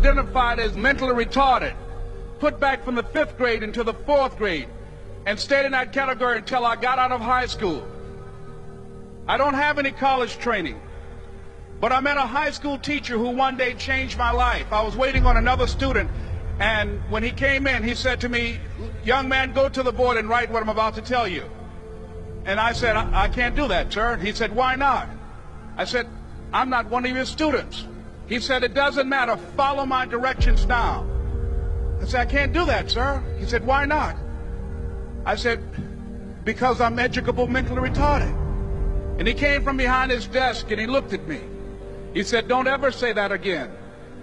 identified as mentally retarded, put back from the 5th grade into the 4th grade, and stayed in that category until I got out of high school. I don't have any college training, but I met a high school teacher who one day changed my life. I was waiting on another student, and when he came in, he said to me, "Young man, go to the board and write what I'm about to tell you." And I said, I can't do that, sir. He said, "Why not?" I said, "I'm not one of your students." He said, "It doesn't matter. Follow my directions now." I said, "I can't do that, sir." He said, "Why not?" I said, "Because I'm educable mentally retarded." And he came from behind his desk and he looked at me. He said, "Don't ever say that again.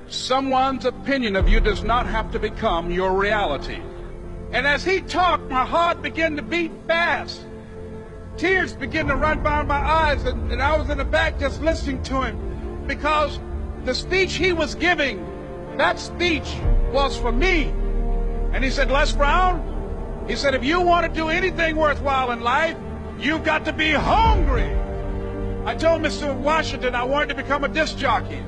Someone's opinion of you does not have to become your reality." And as he talked, my heart began to beat fast. Tears began to run down my eyes, and I was in the back just listening to him, because the speech he was giving, that speech was for me. And he said, "Les Brown," he said, "if you want to do anything worthwhile in life, you've got to be hungry." I told Mr. Washington I wanted to become a disc jockey.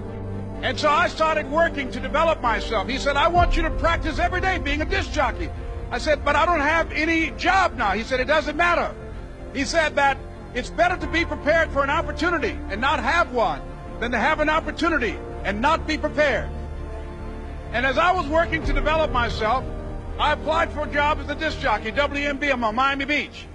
And so I started working to develop myself. He said, "I want you to practice every day being a disc jockey." I said, "But I don't have any job now." He said, "It doesn't matter." He said that it's better to be prepared for an opportunity and not have one than to have an opportunity and not be prepared. And as I was working to develop myself, I applied for a job as a disc jockey, WMBM on Miami Beach.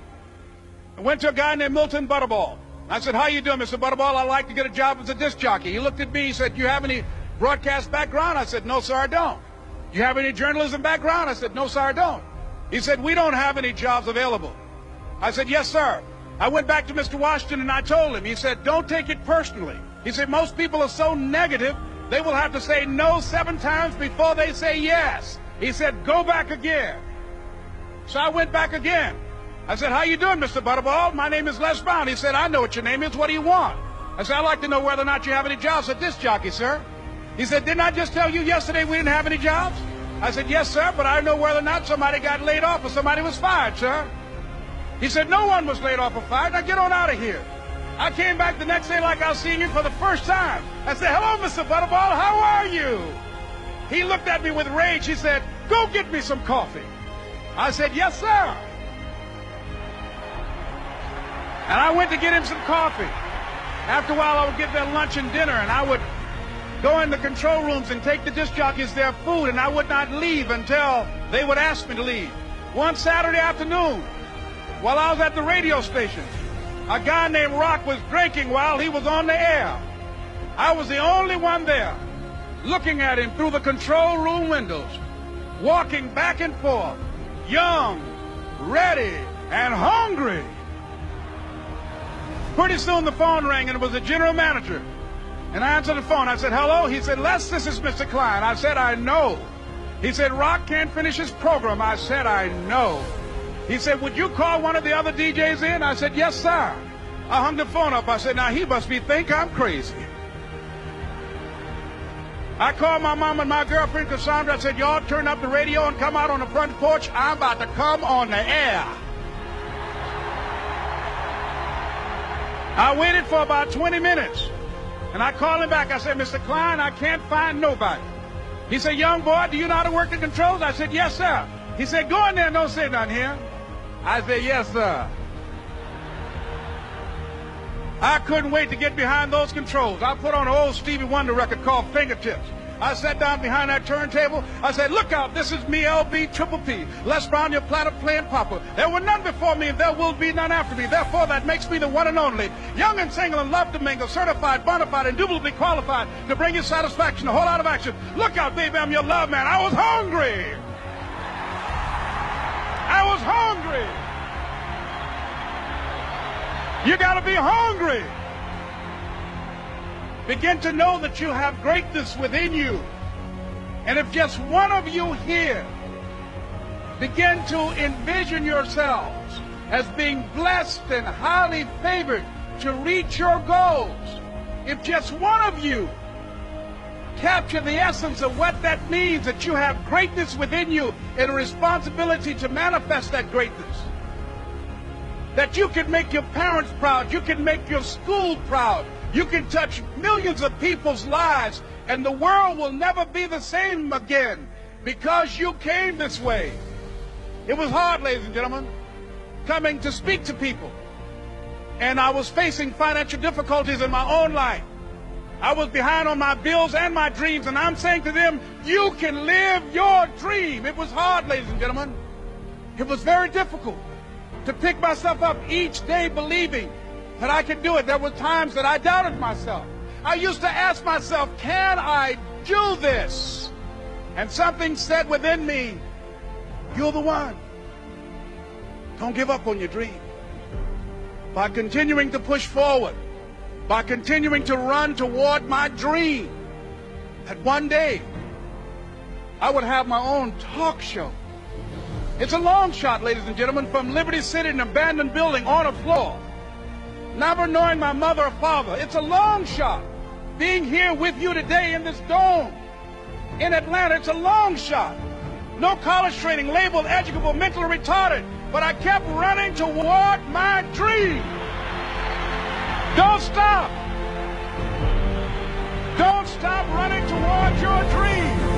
I went to a guy named Milton Butterball. I said, "How you doing, Mr. Butterball? I'd like to get a job as a disc jockey." He looked at me, he said, "Do you have any broadcast background?" I said, "No, sir, I don't." "Do you have any journalism background?" I said, "No, sir, I don't." He said, "We don't have any jobs available." I said, "Yes, sir." I went back to Mr. Washington and I told him. He said, "Don't take it personally." He said, "Most people are so negative, they will have to say no 7 times before they say yes." He said, "Go back again." So I went back again. I said, "How you doing, Mr. Butterball? My name is Les Brown." He said, "I know what your name is. What do you want?" I said, "I'd like to know whether or not you have any jobs at disc jockey, sir." He said, "Didn't I just tell you yesterday we didn't have any jobs?" I said, "Yes, sir, but I know whether or not somebody got laid off or somebody was fired, sir." He said, "No one was laid off or fired. Now get on out of here." I came back the next day like I was seeing you for the first time. I said, "Hello, Mr. Butterball, how are you?" He looked at me with rage. He said, "Go get me some coffee." I said, "Yes, sir." And I went to get him some coffee. After a while, I would get their lunch and dinner, and I would go in the control rooms and take the disc jockeys their food, and I would not leave until they would ask me to leave. One Saturday afternoon, while I was at the radio station, a guy named Rock was drinking while he was on the air. I was the only one there, looking at him through the control room windows, walking back and forth, young, ready, and hungry. Pretty soon the phone rang, and it was the general manager. And I answered the phone. I said, "Hello?" He said, "Les, this is Mr. Klein." I said, "I know." He said, "Rock can't finish his program." I said, "I know." He said, "Would you call one of the other DJs in?" I said, "Yes, sir." I hung the phone up. I said, "Now he must think I'm crazy." I called my mom and my girlfriend, Cassandra. I said, "Y'all turn up the radio and come out on the front porch. I'm about to come on the air." I waited for about 20 minutes, and I called him back. I said, "Mr. Klein, I can't find nobody." He said, "Young boy, do you know how to work the controls?" I said, "Yes, sir." He said, "Go in there and don't say nothing here." I said, "Yes, sir." I couldn't wait to get behind those controls. I put on an old Stevie Wonder record called Fingertips. I sat down behind that turntable. I said, "Look out, this is me, LB Triple P, Les Brown, your platter playing papa. There were none before me, and there will be none after me. Therefore, that makes me the one and only. Young and single and love to mingle, certified, bona fide, indubitably qualified to bring you satisfaction, a whole lot of action. Look out, baby, I'm your love man." I was hungry. I was hungry. You got to be hungry. Begin to know that you have greatness within you. And if just one of you here begin to envision yourselves as being blessed and highly favored to reach your goals, if just one of you capture the essence of what that means, that you have greatness within you and a responsibility to manifest that greatness, that you can make your parents proud, you can make your school proud, you can touch millions of people's lives And the world will never be the same again because you came this way. It was hard, ladies and gentlemen, coming to speak to people. And I was facing financial difficulties in my own life. I was behind on my bills and my dreams, and I'm saying to them, you can live your dream. It was hard, ladies and gentlemen. It was very difficult to pick myself up each day believing that I could do it. There were times that I doubted myself. I used to ask myself, can I do this? And something said within me, you're the one. Don't give up on your dream. By continuing to push forward, by continuing to run toward my dream, that one day I would have my own talk show. It's a long shot, ladies and gentlemen, from Liberty City, an abandoned building on a floor, never knowing my mother or father. It's a long shot. Being here with you today in this dome in Atlanta, it's a long shot. No college training, labeled educable, mentally retarded, but I kept running toward my dream. Don't stop. Don't stop running toward your dream.